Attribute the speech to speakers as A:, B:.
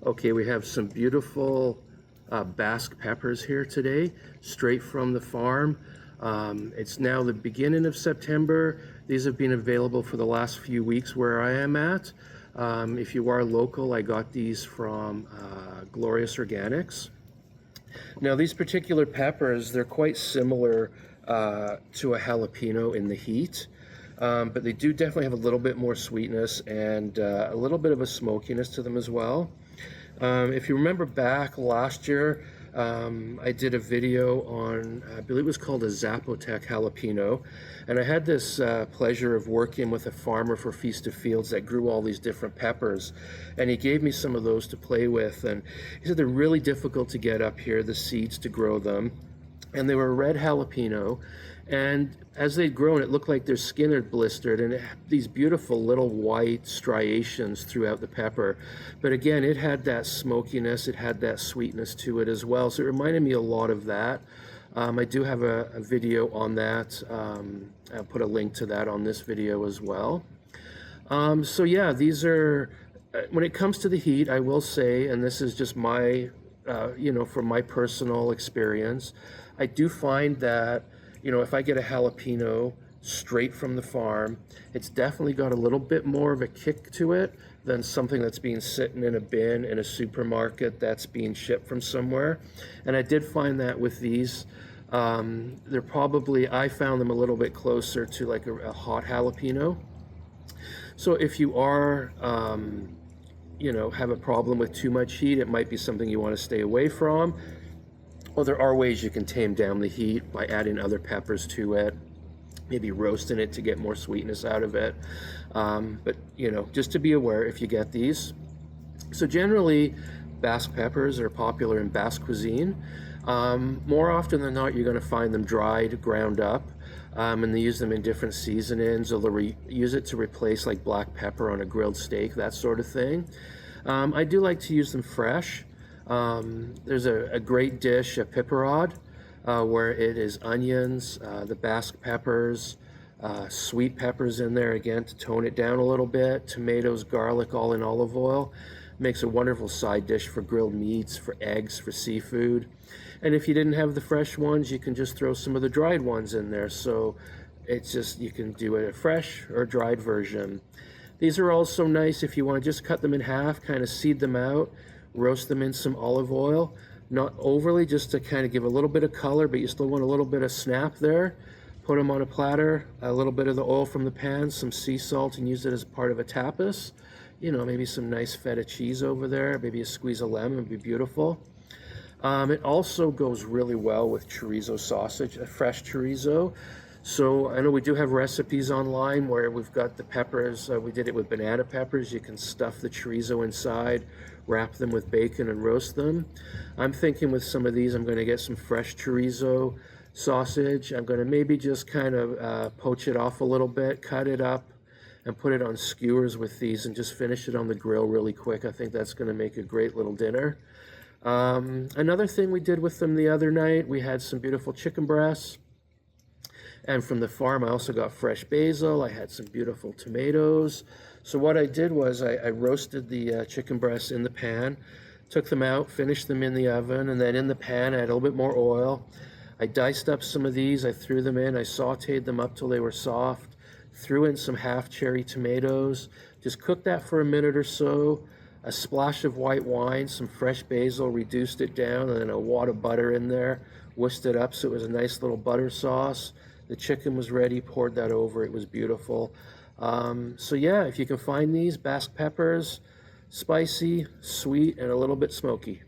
A: Okay, we have some beautiful Basque peppers here today, straight from the farm. It's now the beginning of September. These have been available for the last few weeks where I am at. If you are local, I got these from Glorious Organics. Now, these particular peppers, they're quite similar to a jalapeno in the heat. But they do definitely have a little bit more sweetness and a little bit of a smokiness to them as well. If you remember back last year, I did a video on, I believe it was called a Zapotec jalapeno, and I had this pleasure of working with a farmer for Feast of Fields that grew all these different peppers, and he gave me some of those to play with, and he said they're really difficult to get up here, the seeds to grow them. And they were red jalapeno, and as they'd grown, it looked like their skin had blistered, and it had these beautiful little white striations throughout the pepper. But again, it had that smokiness, it had that sweetness to it as well, so it reminded me a lot of that. I do have a video on that. I'll put a link to that on this video as well. So yeah, these are, when it comes to the heat, I will say, and this is just my from my personal experience, I do find that, if I get a jalapeno straight from the farm, it's definitely got a little bit more of a kick to it than something that's being sitting in a bin in a supermarket that's being shipped from somewhere. And I did find that with these, they're probably, I found them a little bit closer to like a hot jalapeno. So if you are, have a problem with too much heat, it might be something you want to stay away from. Well, there are ways you can tame down the heat by adding other peppers to it, maybe roasting it to get more sweetness out of it. But, just to be aware if you get these. So generally, Basque peppers are popular in Basque cuisine. More often than not, you're going to find them dried, ground up, and they use them in different seasonings, or they'll use it to replace like black pepper on a grilled steak, that sort of thing. I do like to use them fresh. There's a great dish, a piperade, where it is onions, the Basque peppers, sweet peppers in there again to tone it down a little bit, tomatoes, garlic, all in olive oil. Makes a wonderful side dish for grilled meats, for eggs, for seafood. And if you didn't have the fresh ones, you can just throw some of the dried ones in there. So it's just, you can do a fresh or dried version. These are also nice if you want to just cut them in half, kind of seed them out, roast them in some olive oil. Not overly, just to kind of give a little bit of color, but you still want a little bit of snap there. Put them on a platter, a little bit of the oil from the pan, some sea salt, and use it as part of a tapas. Maybe some nice feta cheese over there, maybe a squeeze of lemon would be beautiful. It also goes really well with chorizo sausage, a fresh chorizo. So I know we do have recipes online where we've got the peppers. We did it with banana peppers. You can stuff the chorizo inside, wrap them with bacon and roast them. I'm thinking with some of these, I'm going to get some fresh chorizo sausage. I'm going to maybe just kind of poach it off a little bit, cut it up, and put it on skewers with these and just finish it on the grill really quick. I think that's going to make a great little dinner. Another thing we did with them the other night, we had some beautiful chicken breasts. And from the farm, I also got fresh basil. I had some beautiful tomatoes. So what I did was I roasted the chicken breasts in the pan, took them out, finished them in the oven, and then in the pan, I had a little bit more oil. I diced up some of these. I threw them in. I sauteed them up till they were soft. Threw in some half cherry tomatoes, just cooked that for a minute or so, a splash of white wine, some fresh basil, reduced it down, and then a wad of butter in there, whisked it up so it was a nice little butter sauce. The chicken was ready, poured that over, it was beautiful. So yeah, if you can find these, Basque peppers, spicy, sweet, and a little bit smoky.